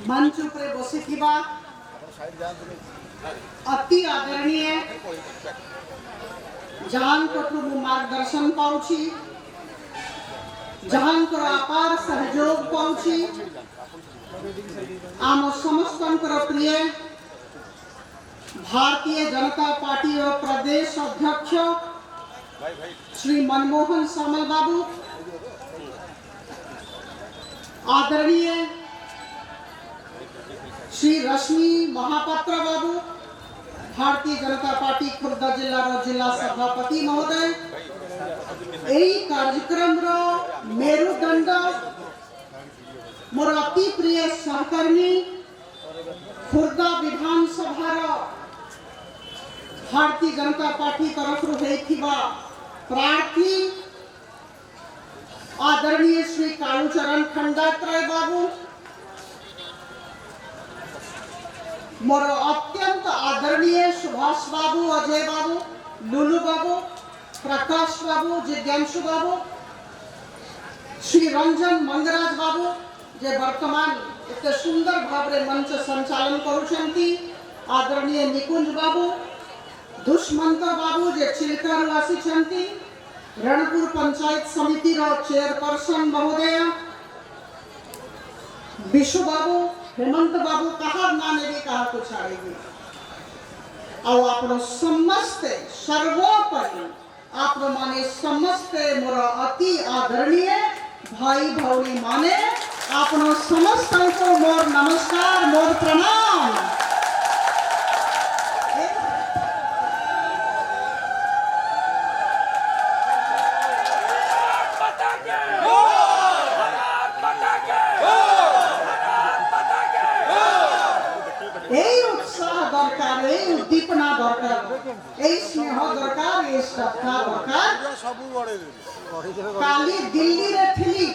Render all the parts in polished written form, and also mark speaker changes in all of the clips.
Speaker 1: मंच उपरे बसिथिबा अति आदरणीय जहां को मार्गदर्शन पाउछि, जहां को अपार सहयोग पाउछि, आम समस्त प्रिय भारतीय जनता पार्टी और प्रदेश अध्यक्ष श्री मनमोहन सामल बाबू, आदरणीय श्री रश्मि महापात्र बाबू, भारतीय जनता पार्टी खुर्दा जिला सभापति महोदय, यही कार्यक्रम मेरुदंड मोर अति प्रिय सहकर्मी खुर्दा विधानसभा भारतीय जनता पार्टी तरफ प्रार्थी आदरणीय श्री कालूचरण खंडात्रय बाबू, मोर अत्यंत आदरणीय सुभाष बाबू, अजय बाबू, लुलू बाबू, प्रकाश बाबू, जिज्ञांशु बाबू, श्री रंजन मंगराज बाबू जे वर्तमान इतने सुंदर भाव रे मंच संचालन करुछंती, आदरणीय निकुंज बाबू, दुष्मंत बाबू जे चिल्कर वासी छंती, रणपुर पंचायत समिति रो चेयरपर्सन महोदय विशु बाबू, हेमंत बाबू, कहा नाने भी कहा को छाड़ेगी और आपनो समस्त सर्वोपरि आप माने समस्त मोर अति आदरणीय भाई भौणी माने आपनो समस्त को मोर नमस्कार, मोर प्रणाम। उद्दीपना दरकार, स्नेह दरकार, श्रद्धा दरकार। काली दिल्ली रे थिली,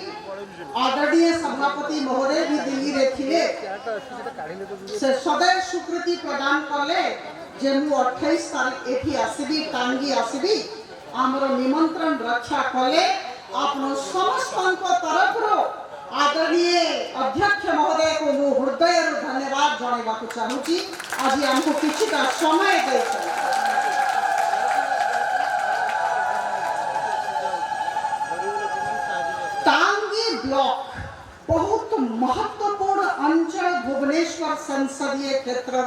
Speaker 1: आदरणीय सभापति महोदय भी दिल्ली रे थिले, से सदैव स्वीकृति प्रदान कले जे मु 28 तारीख एठी आसीबी, टांगी आसीबी, हमरो निमंत्रण रक्षा कले। आपनो समस्त तरफ रो आदरणीय अध्यक्ष महोदय को मु हृदय धन्यवाद जणाइबा को चाहूची। आज हमको किछिटा समय दैछन। टांगी ब्लॉक बहुत महत्वपूर्ण अंचल भुवनेश्वर संसदीय क्षेत्र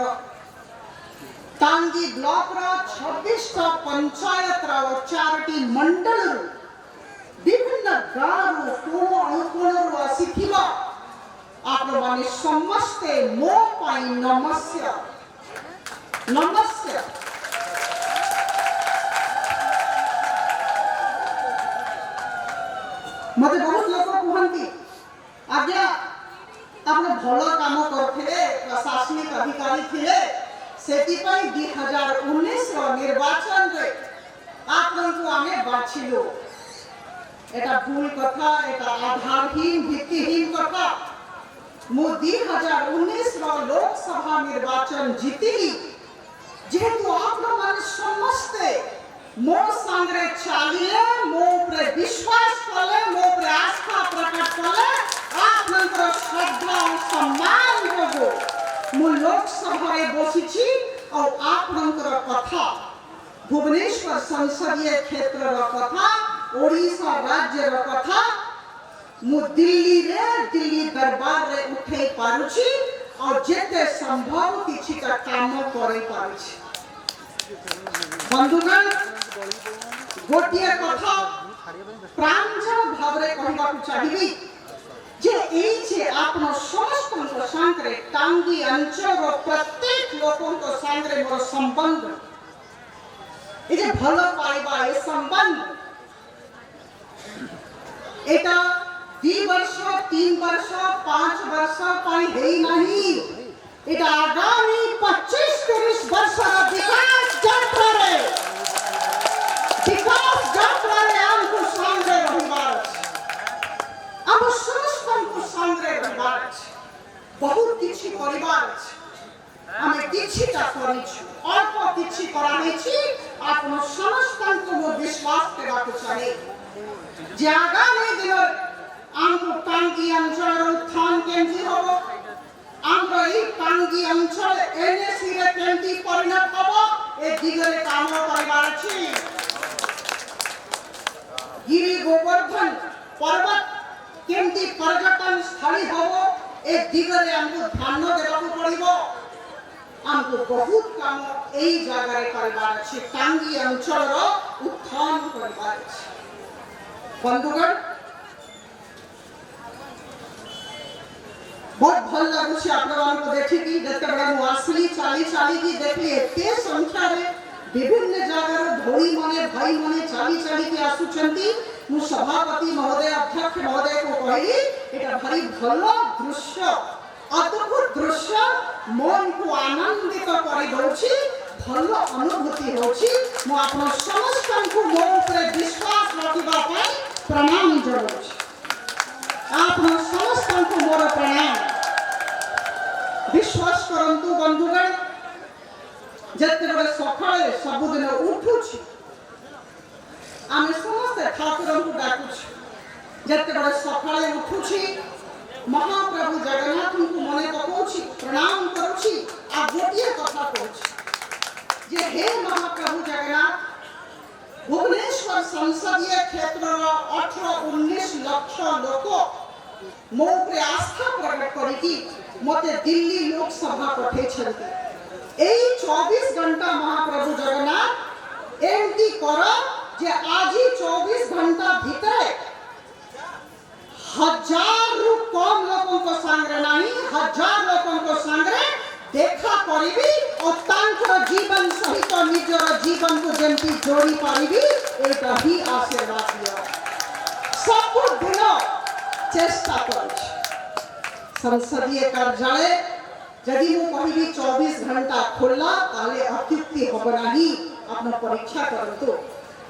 Speaker 1: टांगी ब्लॉक रा 26 पंचायत रा 4टी मंडल विभिन्न गाँव कोण अनुकोण आसीथिबा आप माने समस्ते मो पाई नमस्ते नमस्ते। मते बहुत लोग कहती आज्ञा आपने भल काम करथिले, प्रशासनिक अधिकारी थिले, सेति पई 2019 रो निर्वाचन रे आपनको आमे बाछिलो। एटा भूल कथा, एटा आधारहीन भित्तिहीन कथा। मु 2019 रो लोकसभा निर्वाचन जीतिली जेहेतु आप माने समस्ते मो संगे चालिए, मो उपरे विश्वास कले, मो उपरे आस्था प्रकट कले, आपनकर श्रद्धा और सम्मान जोगो मु लोकसभा रे बसिछि और आपनकर कथा भुवनेश्वर संसदीय क्षेत्र रो कथा, ओडिशा राज्य रो कथा मु दिल्ली दरबार रे उठे पारुछि और जेते संभव किछि का काम करे पारुछि। बंधुगण गोटिए कथा प्रांजल भावरे कहबा को चाहिबी जे एई जे आपन समस्त को संगे टांगी अंचल रो प्रत्येक लोकन को संगे मोर संबंध ए जे भलो पाइबा ए संबंध एटा 2 वर्ष 3 वर्ष 5 वर्ष पाई हेई नहीं, एटा आगामी 25-30 वर्ष विकास यात्रा रे हमको संगे रहिबार, हम समस्त को संगे रहिबार, बहुत किछि परिवार हमें किछिटा करिछु, अल्प किछि कराइछि। आपन समस्त को विश्वास देबाक चाहे जे आगामी दिन आमको टांगी अंचल उत्थान केमती होबो, टांगी अंचल एनएसी रे केमती परिणत हबो ए दिगरे काम करबार अछि। गिरी गोवर्धन पर्वत केमती पर्यटन स्थली हबो ए दिगरे हमको ध्यान देबाक पड़िबो। हमको बहुत काम एई जगह रे करबार अछि। टांगी अंचल रो उत्थान करबार अछि। बंधुगण बहुत भल लगुଛି आपको देखिकी जेतेबेले मु आसली चाली की देखली एते संख्या रे विभिन्न जगह धोई माने भाई माने चाली की आसुचंती। मु सभापति महोदय अध्यक्ष महोदय को कहली एटा भारी भल दृश्य अद्भुत दृश्य मन को आनंदित करि दउछि भल अनुभूति होछि। मु आपन समस्त को मो ऊपर विश्वास रखिबा पई प्रणाम जणाउछि। आपन समस्त को मोर प्रणाम। विश्वास करंतु बंधुगण जेतेबेले सकाळे सबुदिन उठुछि आमे समस्त ठाकुर को डाकुछि। जेतेबेले सकाळे उठुछि महाप्रभु जगन्नाथ को मने पकाउछि प्रणाम करूछि आ गोटिए कथा कहूछि जे हे महाप्रभु जगन्नाथ भुवनेश्वर संसदीय क्षेत्र 18-19 लाख लोक मो पे आस्था प्रकट करिकी मते दिल्ली लोकसभा पठे छथि। एई 24 घंटा महाप्रभु जगन्नाथ एमती कर जे आजी 24 घंटा भीतर 1000 रु कम लोकों को संग्रह नहीं 1000 लोकों को संग्रह देखा करिबी और तांकर जीवन सहित निजर जीवन को जेमती जोड़ी पारिबी एटा ही आशीर्वाद दिया। सब दिन चेष्टा करूछि। संसदीय कार्यालय यदि मु कहबी 24 घंटा खोला ताले अत्युक्ति होब नाही। आपन परीक्षा करंतु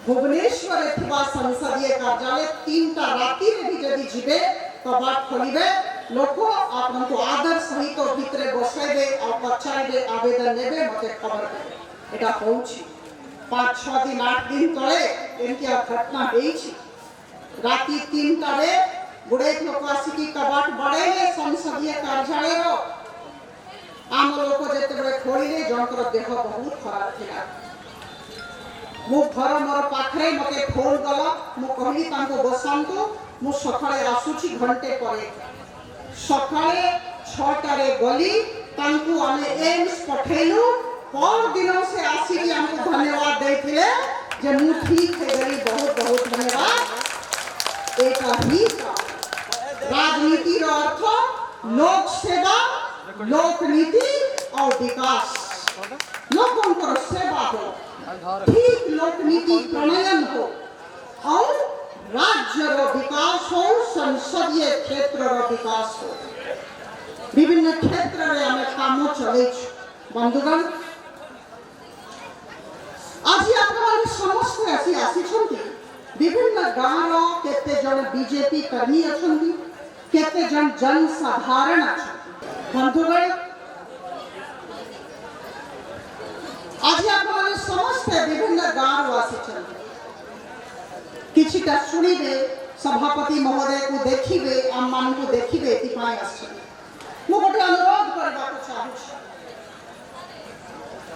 Speaker 1: भुवनेश्वर एथिबा संसदीय कार्यालय 3टा राति रे भी यदि जिबे कबाट खोलिबे लोक आपन को आदर सहित भितरे बसाइबे और पछाइबे आवेदन नेबे मते खबर देबे। एटा होउछि 5-6 दिन 8 दिन तळे एमती घटना हेछि। राति 3टा रे गुडे लोक आसिकी कबाट बड़े संसदीय कार्यालय रो आम लोक जेतेबेले खोलिले जनकर देह बहुत खराब थिला। मु घर मोर पाखरे मते फोन गला मु कहली तांको बसांतो मु सकाळे आसुची घंटे परे सकाळे 6टा रे गली तांको आमे एम्स पठेलु पर दिनों से आसीकी हमको धन्यवाद देथिले जे मु ठीक है गई बहुत बहुत धन्यवाद। एटा ही राजनीति रो अर्थ लोक सेवा लोक नीति और विकास लोगों को सेवा हो ठीक लोक नीति प्रणयन हो और राज्य रो विकास हो संसदीय क्षेत्र रो विकास हो विभिन्न क्षेत्र रे हमें काम चले। बंधुगण आज आप समस्त ऐसी आसी विभिन्न गाँव केते जन बीजेपी कर्मी अछंती केते जन जनसाधारण अछंती। बंधुगण आज आप समस्त विभिन्न गाँव आसी किछिटा सुनिबे सभापति महोदय को देखिबे आम मान को देखिबे एतिपाई आछन। मु गोटे अनुरोध करबा को चाहूछि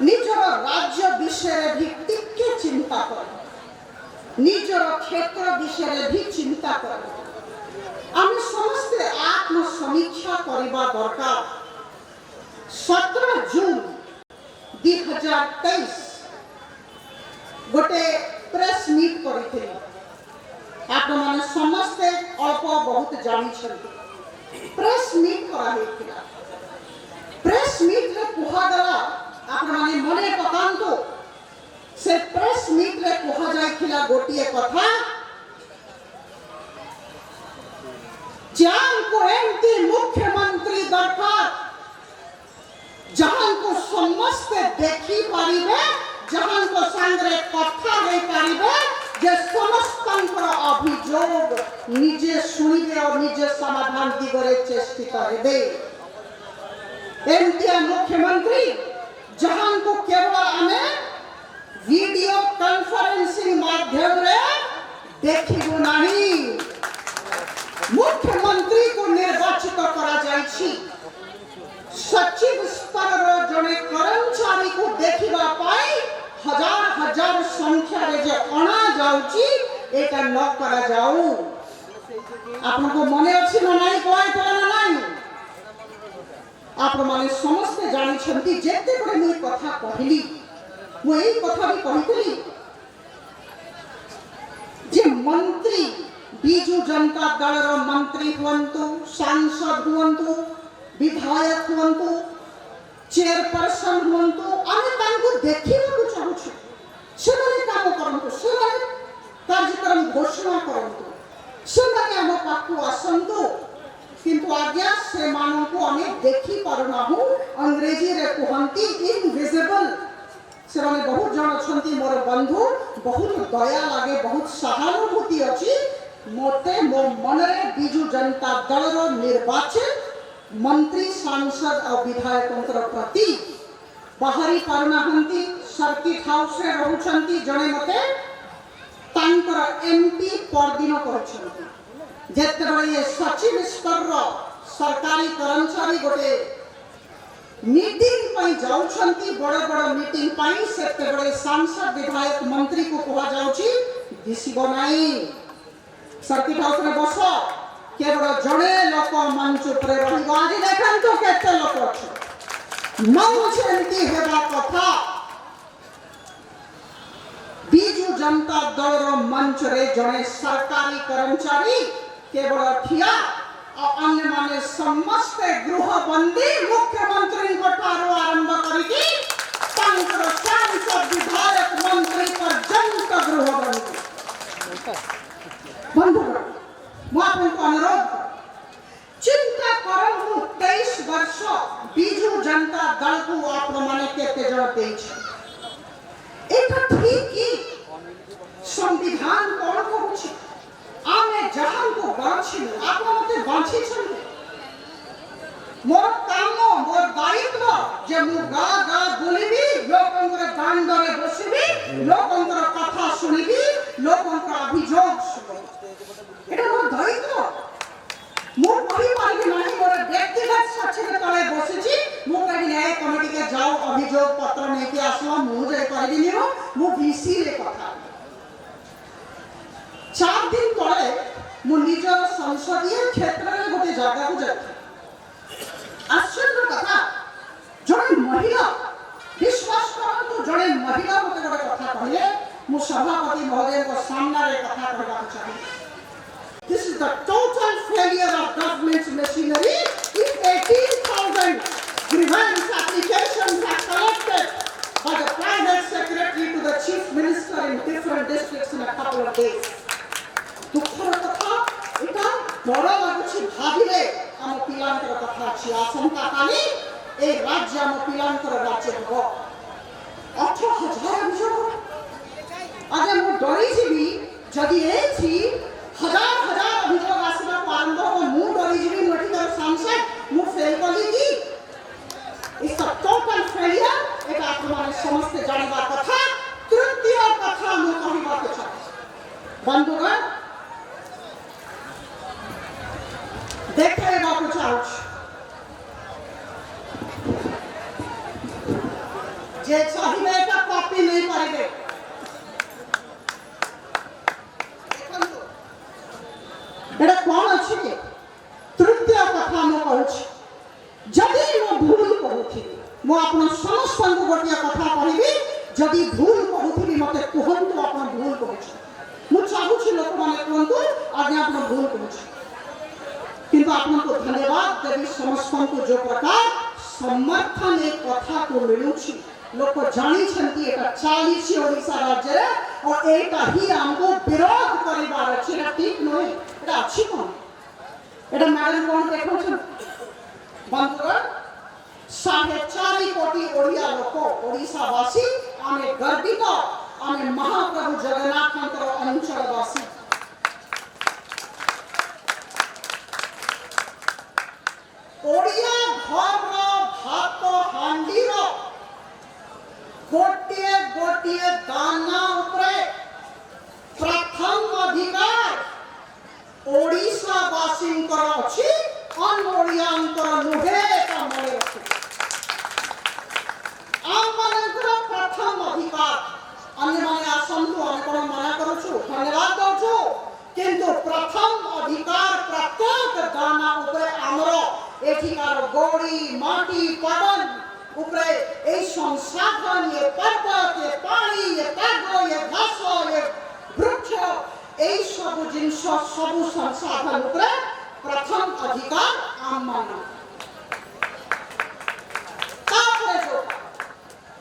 Speaker 1: निजर राज्य विषय भी टिके चिंता कर निजर क्षेत्र विषय भी चिंता कर आम समस्त आत्म समीक्षा करबा दरकार। 17 जून 2023 गोटे प्रेस मीट करथिले आप माने समस्ते अल्प बहुत जानी छथि। प्रेस मीट करा हेतिला प्रेस मीट रे कुहा गला आप माने मने पकांतो से प्रेस मीट रे कुहा जायथिला गोटिए कथा जान को एमती मुख्यमंत्री दरकार जहां को समस्त देखी पारिबे जहां को संग्रह कथा दे पारिबे जे समस्त अभियोग निजे सुनिबे और निजे समाधान दिगरे चेष्टित हेबे। एमती मुख्यमंत्री जहां को केवल आमे वीडियो कॉन्फ्रेंसिंग माध्यम रे देखिबो नाही मुख्यमंत्री को निर्वाचित करा जायछि। सचिव स्तर जड़े कर्मचारी को देखा हजार हजार संख्या रे जे अणा जाउची एटा न करा जाऊ आपनको मने अछि न नाही कोइ तला नाही आप माने समस्त जानि छंती जेते बडे मुई कथा कहली मु एई कथा भी कहितली जे मंत्री बीजू जनता दल रो मंत्री हुंतु सांसद हुंतु विधायक हुंतु चेयरपर्सन हुंतु आमे तांको देखिबा को चाहूछु सेमाने काम करंतु सेमाने कार्यक्रम घोषणा करंतु सेमाने हम पाखु आसंतु किंतु आज्ञा से मानव को हमें देखी पारुना हूँ अंग्रेजी रे कहंती इनविजिबल से माने बहुत जन अछंती मोर बंधु बहुत दया लागे बहुत सहानुभूति अछि मोते मो मनरे बीजू जनता दल रो निर्वाचन मंत्री सांसद और विधायक प्रति बाहरी पारुना हंती सर्किट हाउस रे रहउछंती जणे मते तांकर एमपी परदिन कहछंती जेतेबेले ये सचिव स्तर रो सरकारी कर्मचारी गोटे मीटिंग पई जाउछंती बड़ बड़ मीटिंग पई सेतेबेले सांसद विधायक मंत्री को कहा जाउची दिसिबो नाही सर्किट हाउस रे बसो केवल जड़े लोक मंच पर रहिबो आज देखन तो केते लोक अछि मंच एंती हेबा कथा बीजू जनता दल रो मंच रे जड़े सरकारी कर्मचारी केवल ठिया और अन्य माने समस्त गृहबंदी मुख्यमंत्री कोठारो आरंभ करिकी तांकर सांसद विधायक मंत्री पर्यंत गृहबंदी बंधुगण मु आपको अनुरोध चिंता करु 23 वर्ष बीजू जनता दल को आप माने केते जण देछ एटा ठीक की संविधान कोन कहूछि आमे जहां को बाछि आप मते बाछि छन मोर काम मोर दायित्व जे मु गा गा बोलिबी लोकंकर दांड रे बसिबी लोकंकर कथा सुनिबी लोकंकर अभियोग सुनिबी एटा मोर दायित्व मु कहि पारि नाही मोर व्यक्तिगत सचिव तळे बसिछि मु कहि न्याय कमिटी के जाओ अभियोग पत्र नेके आसलो मु जाय पारिबिनी मु बीसी रे कथा 4 दिन तळे मु निजर संसदीय क्षेत्र रे गोटे जगह को जाय आश्चर्य कथा जड़े महिला विश्वास करतु जड़े महिला मते गोटे कथा कहले मु सभापति महोदय को सामने रे कथा कहबा चाहि This is the total failure of government's machinery if 18,000 grievance applications are collected by the private secretary to the chief minister in different districts in a couple of days. दुखर कथा एटा डर लागुछि भाबिले हम पिलांकर कथा अछि आशंका काली ए राज्य हम पिलांकर राज्य हो 18,000 अभियोग आगे मु डरी जीवी जदि एछि हजार हजार अभियोग आसबा आरंभ हो मु डरी जीवी मोठी कर सांसद मु फेल कली की इस टोटल फेलियर एटा आपन समस्त जानबा कथा तृतीय कथा मु कहबा के चाहे बंधुगण देखे बाबू चाउच जे चाहिए एटा कॉपी नहीं पाइबे एटा कोन अछि तृतीय कथा म कहछि जदि मो भूल कहूथि मो आपन समस्त को गोटिया कथा कहबी जदि भूल कहूथि मते कहंतु आपन भूल कहछि मु चाहूछि लोक माने कहंतु आज्ञा आपन भूल कहछि किंतु आपको धन्यवाद देवी समस्त को जो प्रकार समर्थन एक कथा को मिलुछि लोक जानी छंती एटा 40 ओडिसा राज्य रे और एटा ही हमको विरोध करिबार अछि एटा ठीक नय एटा अछि कोन एटा मैडम कोन देखौ छ बंधुगण 4.5 कोटी ओडिया लोक ओडिसा वासी आमे गर्वित आमे महाप्रभु जगन्नाथଙ୍କର अंचल वासी ओडिया घर भात हांडी गोटे गोटे दाना उपरे प्रथम अधिकार ओडिसा वासी अछि अन ओडियांकर नुहे का मले अछि प्रथम अधिकार प्रत्येक दाना उपरे आमर एठिकार गौड़ी माटी पवन उपरे ए संसाधन ये पर्वत ये पानी ये ताग ये घास ये वृक्ष ए सब जिनस सब संसाधन उपरे प्रथम अधिकार आम माना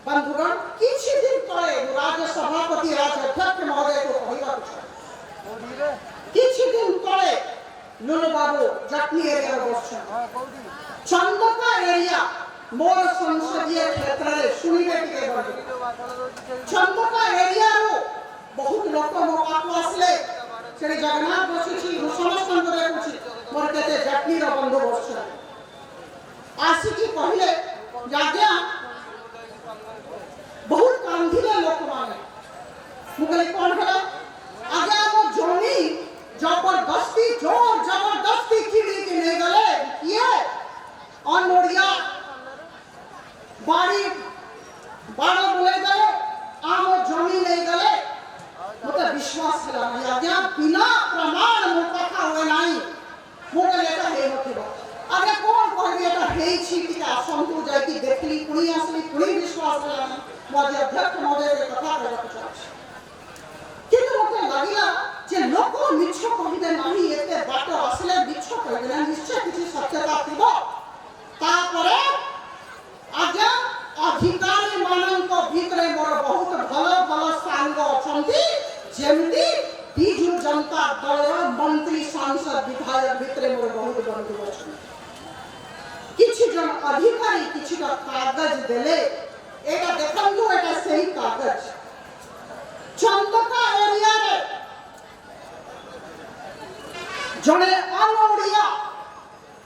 Speaker 1: बंधुगण किसी दिन तले राज्य सभापति राज्य अध्यक्ष महोदय को कहवा किसी दिन तले लुलु बाबू जटनी एरिया बसछन चंदका एरिया मोर संसदीय क्षेत्र रे सुनिबे टिके बंधु चंदका एरिया रो बहुत लोक मो पाखु आसले से जगन्नाथ बसिछि समस्त करे कुछ मोर केते जटनी रो बंधु बसछन आसिछि कहले जाज्ञा बहुत कांधिले लोक माने मुगले कोन हला आगे वो जोनी जबरदस्ती जोर जबरदस्ती किड़ी के ले गले ये अनोड़िया बाड़ी बाड़ा बोले गले आम जोनी ले गले मते विश्वास हला नहीं आगे बिना प्रमाण मो कथा होय नाही मुगले एटा हे मथिबो आगे कोन कहबे एटा हेई छी कि असंतु जाय कि देखली कुणी असली कुणी विश्वास हला नहीं मोदी अध्यक्ष महोदय के कथा कहबा चाहछि किंतु मते लागिला जे लोक मिछ कहिदे नाही एते बाट असले मिछ कहिदे निश्चय किछि सत्यता थिबो तापरे आज्ञा अधिकारी मानक भितरे मोर बहुत भलो भलो सांग अछंती जेमती बिजू जनता दलर मंत्री सांसद विधायक भितरे मोर बहुत बंधु अछंती किछि जन अधिकारी किछि कागज देले एटा देखंतु एटा सही कागज चंदका एरिया रे जने अनोड़िया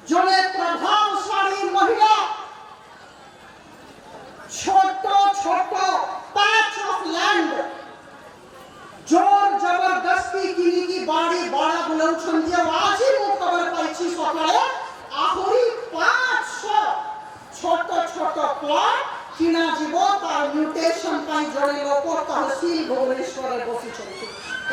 Speaker 1: जने प्रभावशाली महिला छोटो छोटो पैच ऑफ लैंड जोर जबरदस्ती किनी की बाड़ी बाड़ा बुलाउछंती आज ही मो खबर पाइछि सकाळे आहुरी 500 छोटो छोटो प्लॉट किना जीवो तार म्यूटेशन पाई जड़े लोक तहसील भुवनेश्वर बसी छथि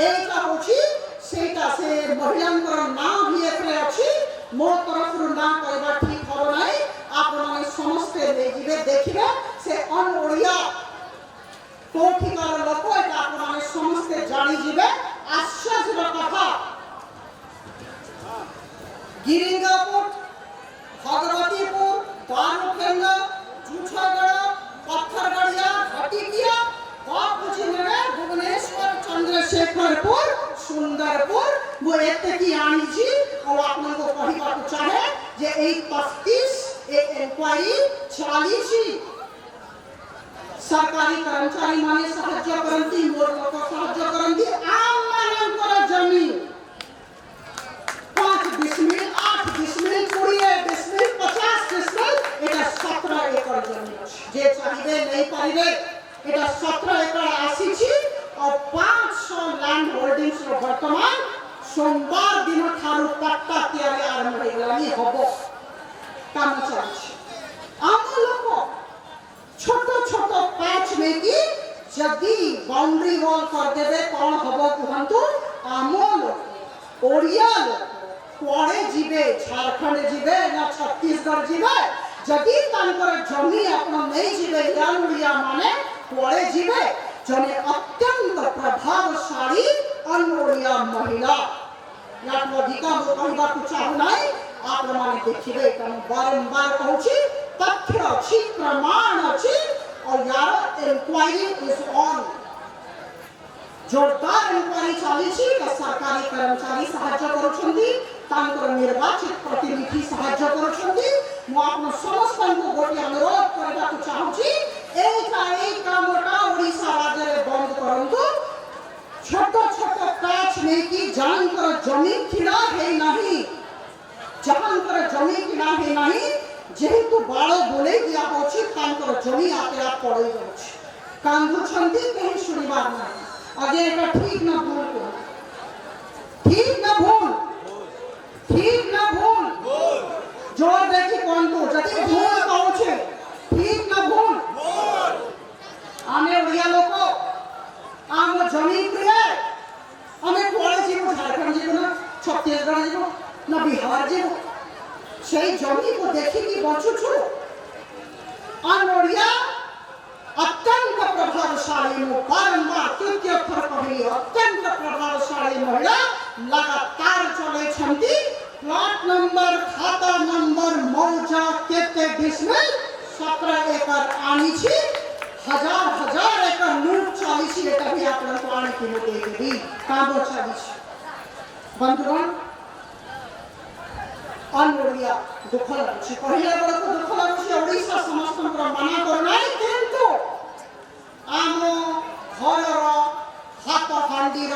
Speaker 1: एटा होछि सेटा से महिलांकर नाम भी एथरे अछि मो तरफ रु ना कहबा ठीक हो नाही आप माने समस्त ले जिवे देखिबे से अनओड़िया कोठिकार लोक एटा आप माने समस्त जानि जिवे आश्चर्य कथा गिरिंगापुर भगवतीपुर दारुखेंग जुछगढ़ पत्थरगढ़िया घटिकिया बापुजीनगर भुवनेश्वर चंद्रशेखरपुर सुंदरपुर वो एते की आनी छी और आपन को कहबा चाहे जे 35 एक इंक्वायरी चाली छी सरकारी कर्मचारी माने सहाय्य करंती मोर लोक सहाय्य करंती आम मानकर जमीन 5 डिसमिल 8 डिसमिल 20 डिसमिल 50 डिसमिल एटा 17 एकड़ जमीन जे चाहिए नहीं पाइबे एटा 17 एकड़ आसी छी और 500 लैंड होल्डिंग्स रो वर्तमान सोमवार दिन थारु पट्टा तैयारी आरंभ हो गलानी हबो काम चलछि आम लोक छोटो छोटो पैच में की जदी बाउंड्री वॉल कर देबे कोन हबो कहंतु आम लोक ओडिया लोक कोड़े जीवे झारखंड जीवे ना छत्तीसगढ़ जीवे जदि तांकर जमी अपन नहीं जीवे यानुड़िया माने कोड़े जीवे जने अत्यंत प्रभावशाली अनोड़िया महिला या अधिका कहबा चाहू नाही आप माने देखिबे तन बारंबार कहूची तथ्य अछि प्रमाण अछि और यार इंक्वायरी इज ऑन जोरदार इंक्वायरी चली छी सरकारी कर्मचारी सहाय्य करूछंती तांकर निर्वाचित प्रतिनिधि सहाय्य करूछंती मो आपन समस्त को गोटी अनुरोध करबा चाहू छी एक कामटा ओडिसा राज्य रे बंद करंतु छोट छोट पैच में की जानकर जमीन किना है नहीं जानकर जमीन किना है नहीं जेहेतु बाळो बोले दिया होछि तांकर जमीन आपे आप पड़े जाउछि कांदु छंती कहीं सुनिबार नहीं आगे एटा ठीक ना भूल को ठीक ना भूल जोर देखी कोन को जति भूल कहू छे ठीक ना भूल आमे ओडिया लोक आम जमीन रे आमे कोळे जीव झारखंड जीव ना प्रभावशाली बारंबार तृतीय थर कहली अत्यंत प्रभावशाली महिला लगातार चले छंती प्लॉट नंबर खाता नंबर मौजा केते डिसमिल 17 एकड़ आनी छी हजार एकड़ लूट चालीसी एटा भी आपण को आने की मोटे भी काबो चालीसी बंधुगण अनोड़िया दुख लगुଛି କହିଲା ବେଳକୁ ଦୁଃଖ ଲାଗୁଛି ଓଡ଼ିଶା ସମସ୍ତଙ୍କର ମନା କରୁନାହିଁ କିନ୍ତୁ ଆମ ଘରର ହାତ ହାଣ୍ଡିର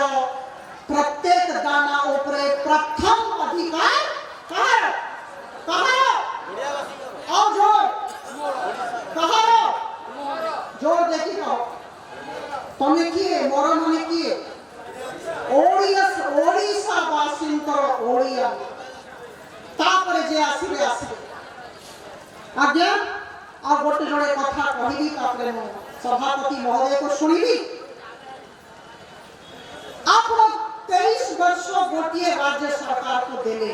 Speaker 1: ପ୍ରତ୍ୟେକ ଦାନା ଉପରେ ପ୍ରଥମ ଅଧିକାର କାହାର କାହାର ଆଉ ଜୋର କାହାର ଜୋର ଦେଖି କହ ତମେ କିଏ ମୋର ମାନେ କିଏ ଓଡ଼ିଶା ବାସୀଙ୍କର ଓଡ଼ିଆ तापरे जे आसीबे आसीबे आज्ञा आ गोटे जोड़े कथा कहिबी तापरे मो सभापति महोदय को सुनिबी आपण 23 वर्ष गोटिए राज्य सरकार को देले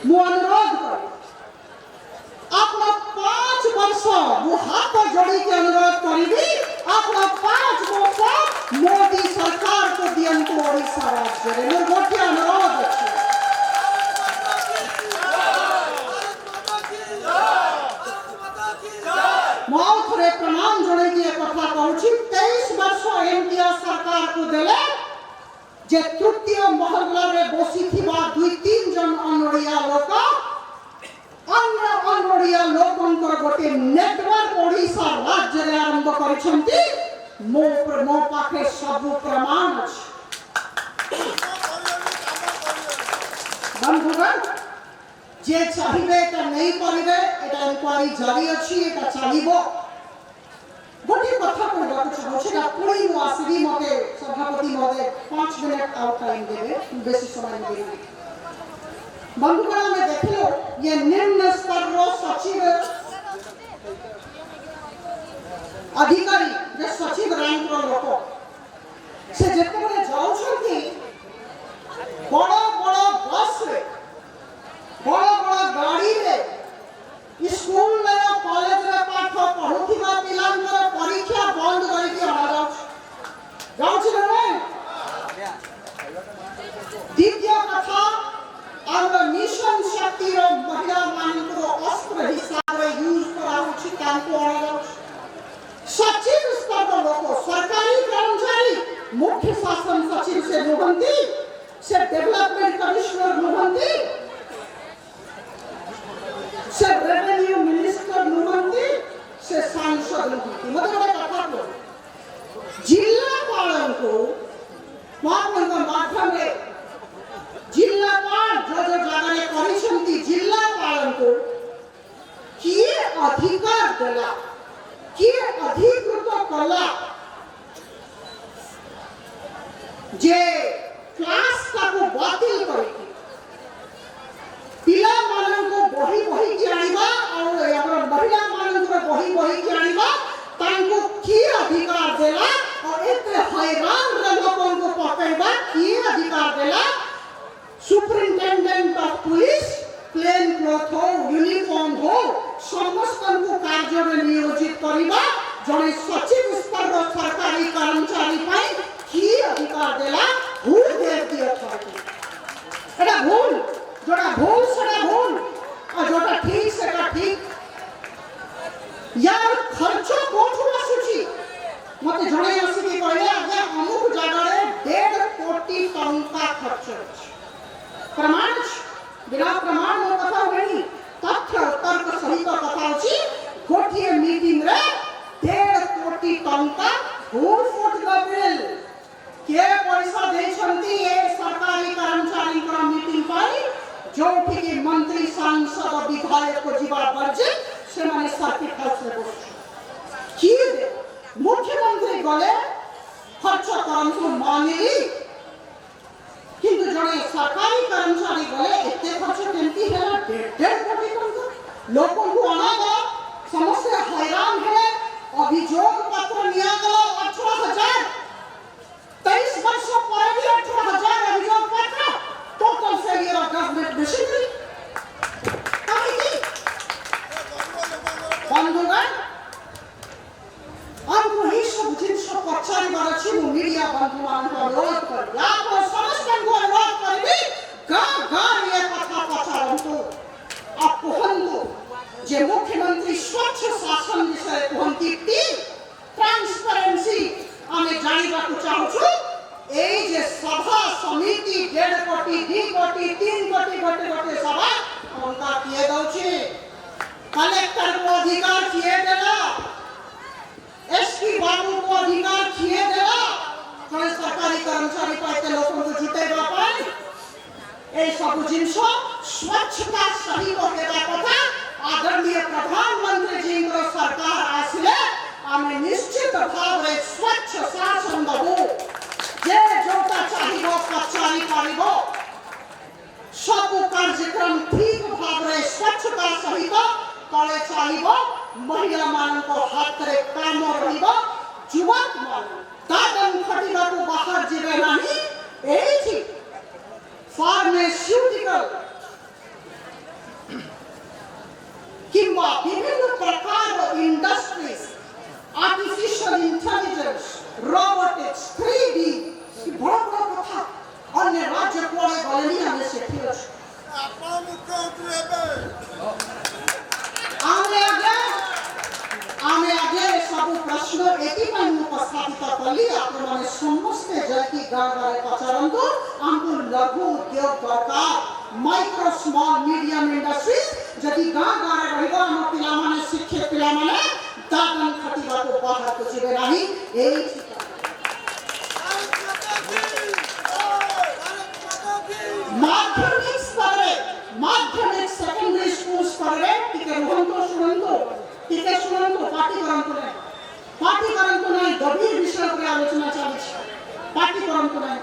Speaker 1: मो अनुरोध कर आपण 5 वर्ष मो हाथ जोड़ी के अनुरोध करिबी आपण 5 वर्ष मोदी सरकार को दियंतु ओडिसा राज्य रे मोर गोटे अनुरोध अछि मौथरे प्रणाम जोड़े की कथा कहूँ 23 वर्ष एनडीए सरकार को देले जे तृतीय महल्ला रे बसी थिबा 2-3 जन अनोड़िया लोक अन्य अनोड़िया लोकंकर गोटे नेटवर्क ओडिशा राज्य रे आरंभ करिसंती मो पाखे सब प्रमाण अछि बंधुगण जे चाहिए एटा नहीं करिवे एटा इंक्वायरी जारी अछि एटा चलिबो गोटे कथा कहबा चाहू छी पुणी मु आसीबी मते सभापति महोदय 5 मिनट आउट टाइम देबे बेसी समय देबे बंधुगण में देखियो ये निम्न स्तर रो सचिव अधिकारी जे सचिव रैंक रो लोक से जेते बले जाउ छथि बड़ बड़ बस रे बड़ा गाड़ी रे स्कूल ले कॉलेज रे पाठ पढुथिबा पिलांकर परीक्षा बंद करि के आ जाउछ रे द्वितीय कथा आम मिशन शक्ति रो महिला मानकर अस्त्र हिसाब रे यूज कराउछि तांको आ सचिव स्तर लोक सरकारी कर्मचारी मुख्य शासन सचिव से नुहंती से डेवलपमेंट कमिश्नर नुहंती से रेवेन्यू मिनिस्टर नुहंती से सांसद नुहंती मते बड़ा कथा को जिला पालन को मापन माध्यम रे जिला पाल जो जगह रे करिसंती जिला पालन को किए अधिकार देला किए अधिकृत कला जे क्लास का को बातिल करी पिला मानन को बही के आनिबा और हमर महिला मानन को बही के आनिबा तांको की अधिकार देला और एते हैरान लोगन को पकड़बा की अधिकार देला superintendent of police plain cloth हो यूनिफॉर्म हो समस्त को कार्य में नियोजित करिबा जने सचिव स्तर रो सरकारी कर्मचारी पाई की अधिकार देला हु दे दिया अथॉरिटी एटा भूल जोड़ा भूल सेटा भूल और जोटा ठीक सेटा ठीक यार खर्च कोठु आसुची मते जणे आसी की कहले आगे अमुक जगह रे 1.5 कोटी टंका खर्च अछि प्रमाण बिना प्रमाण में कथा नहीं तथ्य तर्क सहित कथा अछि गोटिए मीटिंग रे 1.5 कोटी टंका भूल फुट गबिल के पैसा दे छंती ए सरकारी कर्मचारी का मीटिंग पाई जो कि मंत्री सांसद विधायक को जीवा वर्जित से माने सर्किट हाउस रे बस की मुख्यमंत्री गले खर्च करंतु मानिली किंतु जने सरकारी कर्मचारी गले एते खर्च केमती हैला 1.5 कोटी टंका लोगों को अनागा समस्या हैरान है अभियोग पत्र निया गला 18000 23 वर्ष पर भी 18000 अभियोग पत्र total failure of government machinery बंधुगण हम वही सब जिन पचारिबार अछि मु मीडिया बंधु मानक अनुरोध करी आप समस्त को अनुरोध करी गाँ गाँ ये कथा पचारंतु आप कहंतु जे मुख्यमंत्री स्वच्छ शासन विषय कहंती ट्रांसपेरेंसी आमे जानिबाकु चाहूछु एई जे सभा समिति 1.5 कोटी 2 कोटी 3 कोटी गोटे गोटे सभा उनका किए दउछि कलेक्टर को अधिकार किए देला एसपी बाबू को अधिकार किए देला कोई सरकारी कर्मचारी पाइते लोगों को जितेबा पाए ए सब जिनस स्वच्छता सही को देबा कथा आदरणीय प्रधानमंत्री जी को सरकार आसिले आमे निश्चित भाव रे स्वच्छ शासन दबो जे जोता चाहिबो पचारि पारिबो सब कार्यक्रम ठीक भाव रे स्वच्छता सहित तले चाहिबो महिला मान को हाथ रे काम रहिबो युवक मान दादन खटिबा को बाहर जिबे नाही एठी फार्मास्यूटिकल किंवा विभिन्न प्रकार industries artificial intelligence robotics 3D बड़ा बड़ा कथा अन्य राज्य को गलनी हमें सेठी अछि
Speaker 2: आपण मुख्यमंत्री
Speaker 1: आमे आगे सब प्रश्न एति ପାଇଁ उपस्थापित कली आपण माने समस्त जाति गाँ गाँ पचारंतु हमको लघु उद्योग दरकार माइक्रो स्मॉल मीडियम इंडस्ट्रीज जदि गाँ गाँ रहिबो हम पिला माने शिक्षित पिला माने दादन खटिबा को बाहर को जिबे नाही एई माध्यमिक सेकेंडरी स्कूल स्तरे टिके रुहंतो सुनंतो टिके सुनंतो पार्टी करंतो नहीं गंभीर विषय पर आलोचना चली पार्टी करंतो नहीं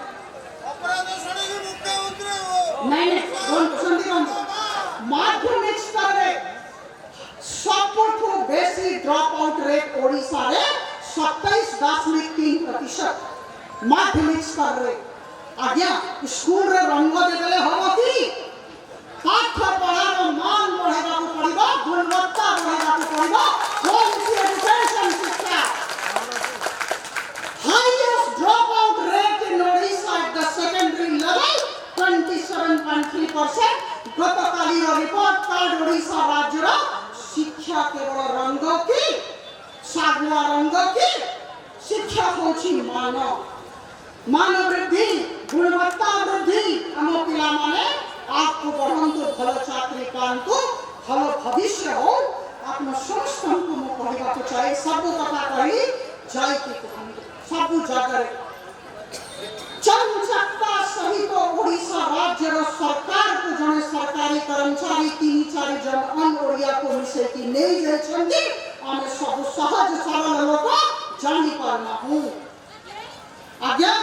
Speaker 2: अपराध सड़े मुख्यमंत्री हो
Speaker 1: नहीं कौन संदीप माध्यमिक स्तरे सबठो बेसी ड्रॉप आउट रेट ओडिशा रे 27.3% माध्यमिक स्तर रे आज्ञा स्कूल रे रंग देले हबो की पाठ पढ़ार मान बढ़ाइबा को पड़िबो गुणवत्ता बढ़ाइबा को पड़िबो क्वालिटी एजुकेशन शिक्षा highest drop out rate in Odisha at the secondary level 27.3% गतकाली रिपोर्ट कार्ड ओडिशा राज्य रा शिक्षा केवल रंग की सागुआ रंग की शिक्षा होची मानव वृद्धि गुणवत्ता वृद्धि हम पिला माने आपको बढ़ंतु भल चाकरी पांतु भल भविष्य हो आपन समस्त को मो कहबा को चाहे सब कथा कही जाय की सब जगह चंचकता सहित ओडिशा राज्य रो सरकार को जने सरकारी कर्मचारी 3-4 जन अन ओडिया को मिसे की नहीं जे छंदी हम सब सहज सरल लोक जानि पारना हूं आज्ञा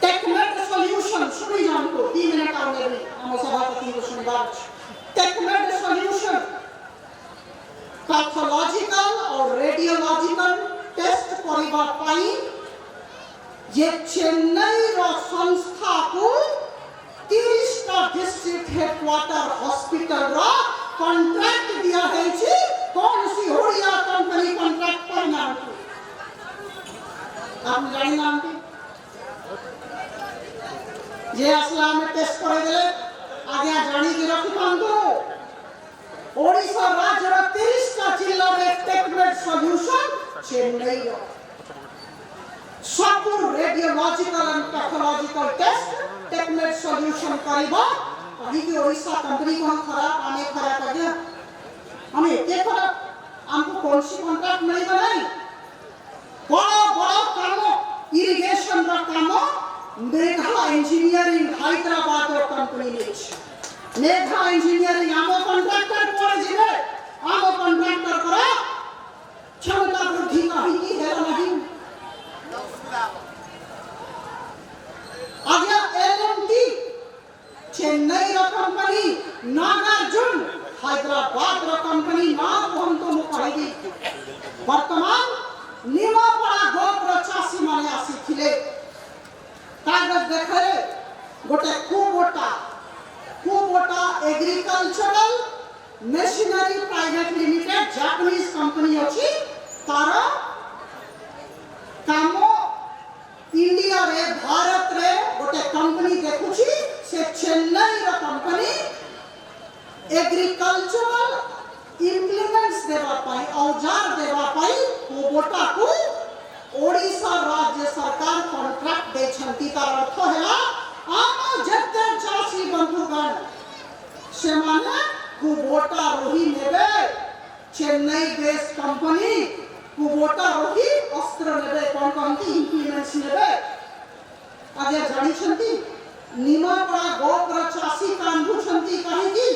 Speaker 1: टेक्मेट सॉल्यूशन सुनी जानतो 3 मिनट आउने भी हम सभापति को सुनबार टेक्मेट सॉल्यूशन पैथोलॉजिकल और रेडियोलॉजिकल टेस्ट करिबा पाई ये चेन्नई रो संस्था को 30 टा डिस्ट्रिक्ट हेडक्वार्टर हॉस्पिटल रो कॉन्ट्रैक्ट दिया है छी कौन सी ओडिया कंपनी कॉन्ट्रैक्ट पर नाम आप जानि नाम की जे असला में टेस्ट करे देले आगे जानी के रखि पांतो ओडिशा राज्य रो 30 टा जिल्ला रे टेक्मेट सॉल्यूशन चेन्नई रो सब radiological and pathological test Techmed solution करिबो कहि कि ओडिशा कंपनी को खराब आने खराब कर दिया हमें के खराब हमको कौन सी कॉन्ट्रैक्ट मिलेगा नहीं बड़ा काम इरिगेशन का काम मेघा इंजीनियरिंग हैदराबाद और कंपनी ने मेघा इंजीनियरिंग आमो कॉन्ट्रैक्टर पर जिले आमो कॉन्ट्रैक्टर करा क्षमता वृद्धि नहीं की है नहीं आगे एलएमटी चेन्नई रो कंपनी नागार्जुन हैदराबाद रो कंपनी ना हम तो मुकाही वर्तमान निमापड़ा गोत्र चासी माने आसीथिले कागज देखे गोटे Kubota agricultural machinery private limited देवा पाई औजार देवा पाई कुबोटा को ओडिशा राज्य सरकार कॉन्ट्रैक्ट दे छंती तार अर्थ हैला आम जत्ते चासी बंधुगण से माने कुबोटा रोही नेबे चेन्नई बेस्ड कंपनी कुबोटा रोही अस्त्र नेबे कोन कहंती इंप्लीमेंट्स नेबे आगे जानी छंती निमापड़ा गोपर चासी कांधु छंती कहेगी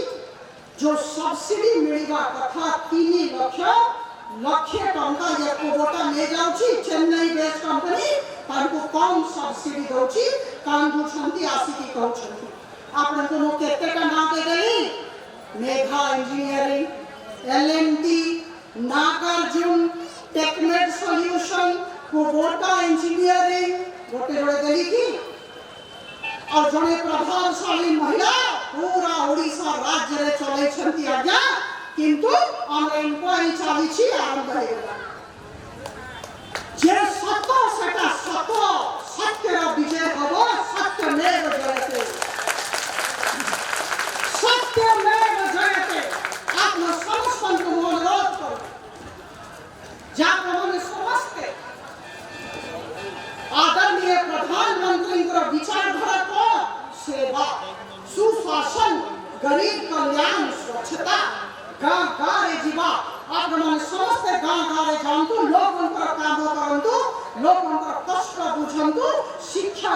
Speaker 1: जो सब्सिडी मिलवा कथा 3 लक्ष टंका ये कुबोटा ले जाउची चेन्नई बेस्ड कंपनी तारको कम सब्सिडी दउची कांधु छंती आसी की कहू छंती आपन को केते का नाम दे देली Megha engineering L&T Nagarjuna Techmed solution Kubota engineering गोटे जोड़े देली की और जड़े प्रभावशाली महिला पूरा ओडिशा राज्य रे चलै छंती आज्ञा किंतु हमर इंक्वायरी चाली छी आरंभ हो गेला जे सत्य सेटा सत्य विजय हबो सत्यमेव जयते सत्यमेव जयते आत्म समस्त को अनुरोध करो जा प्रमाण समस्ते आदरणीय प्रधानमंत्री को विचारधारा को सेवा सुशासन गरीब कल्याण स्वच्छता गाँव गाँव जीवा आप समस्त गाँव गाँव जानतु लोक काम करंतु लोक कष्ट बुझंतु शिक्षा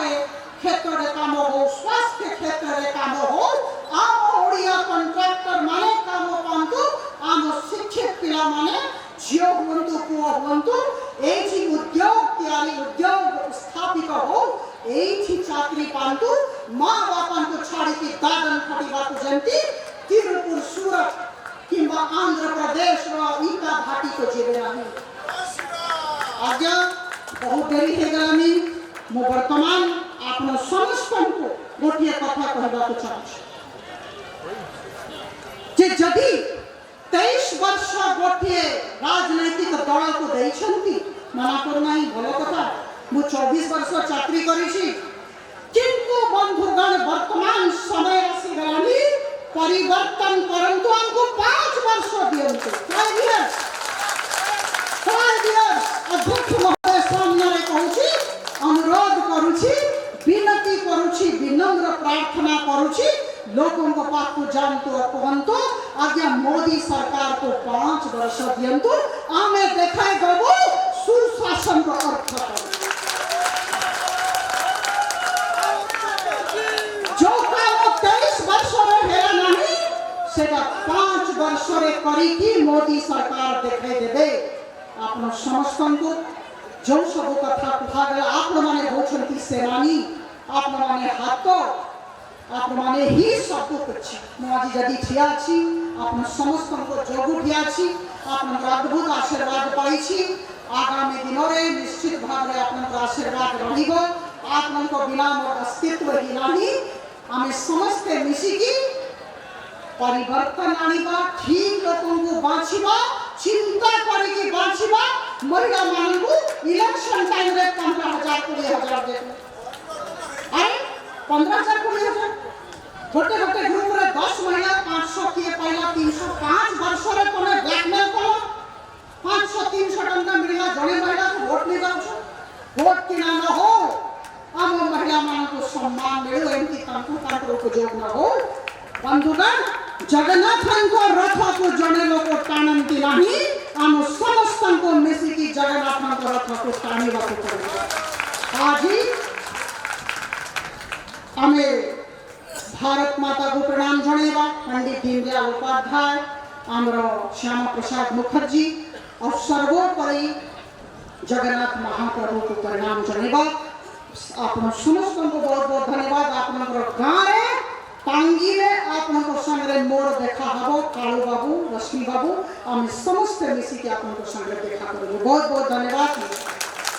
Speaker 1: क्षेत्र रे काम हो स्वास्थ्य क्षेत्र रे काम हो आम ओडिया कॉन्ट्रैक्टर माने काम पांतु आम शिक्षित पिला माने झियो हुंतु पुओ हुंतु एठी उद्योग तैयारी उद्योग स्थापित हो एठी चाकरी पांतु मां बापन को छाड़ी की दादन खटिबा को जंती तिरुपुर सूरत किंबा आंध्र प्रदेश रो ईटा घाटी को जेबे नाही आज्ञा बहुत देरी हे गलानी मो वर्तमान आपन समस्तन को गोटिए कथा कहबा को चाहूछी जे जदी 23 वर्ष गोटिए राजनैतिक दल को दैछंती मना करू नाही भलो कथा मु 24 वर्ष चाकरी करी छी किंतु बंधुगण वर्तमान समय आसी गलानी परिवर्तन करंतु हमको 5 वर्ष दियंतु 5 इयर्स अध्यक्ष महोदय सामने कहूची अनुरोध करूची विनती करूची विनम्र प्रार्थना करूची लोगों को पास को जानतो और कहंतो आज्ञा मोदी सरकार को 5 वर्ष दियंतु आमे देखाय गबो सुशासन को अर्थ जो काम 23 वर्ष रे हेला नहीं सेटा 5 वर्ष रे करी की मोदी सरकार देखाय देबे आपन समस्तन को जो सब कथा कहा गला आप माने होछंती सेनानी आप माने हातो आप माने ही सब कुछ मोदी जदी ठिया छी आप समस्तन को जोगु ठिया छी आप अद्भुत आशीर्वाद पाई छी आगामी दिनों रे निश्चित भाव रे आपन आशीर्वाद रहिबो आपन को बिना मोर अस्तित्व ही नाही आमे समस्त मिसी की परिवर्तन आनिबा ठीक लोगों को बाछिबा चिंता करिके बाछिबा महिला मानकु इलेक्शन टाइम रे 15,000 20,000 दे अरे 15,000 20,000 गोटे गोटे ग्रुप रे 10 महिला 500 किए पाइला 305 वर्ष रे कोने ब्लैकमेल कलो 500 300 टंका मिलला जणे महिला को वोट नहीं जाउछ वोट कि ना हो आम महिला मानकु सम्मान मिलु एमती तांको उपयोग न हो बंधुगण जगन्नाथ को रथ को जड़े लोग टाणती नहीं आम समस्त को मिसिकी जगन्नाथ को रथ को टाणवा को पड़े आज आमे भारत माता को प्रणाम जणेबा पंडित दीनदयाल उपाध्याय आमर श्यामा प्रसाद मुखर्जी और सर्वोपरि जगन्नाथ महाप्रभु को प्रणाम जणेबा आपन समस्त को बहुत बहुत धन्यवाद आपन गाँव टांगी में आपन को संगे मोर देखा हबो कालू बाबू रश्मि बाबू हम समस्त मिसी के आपन को संगे देखा करबो बहुत बहुत धन्यवाद।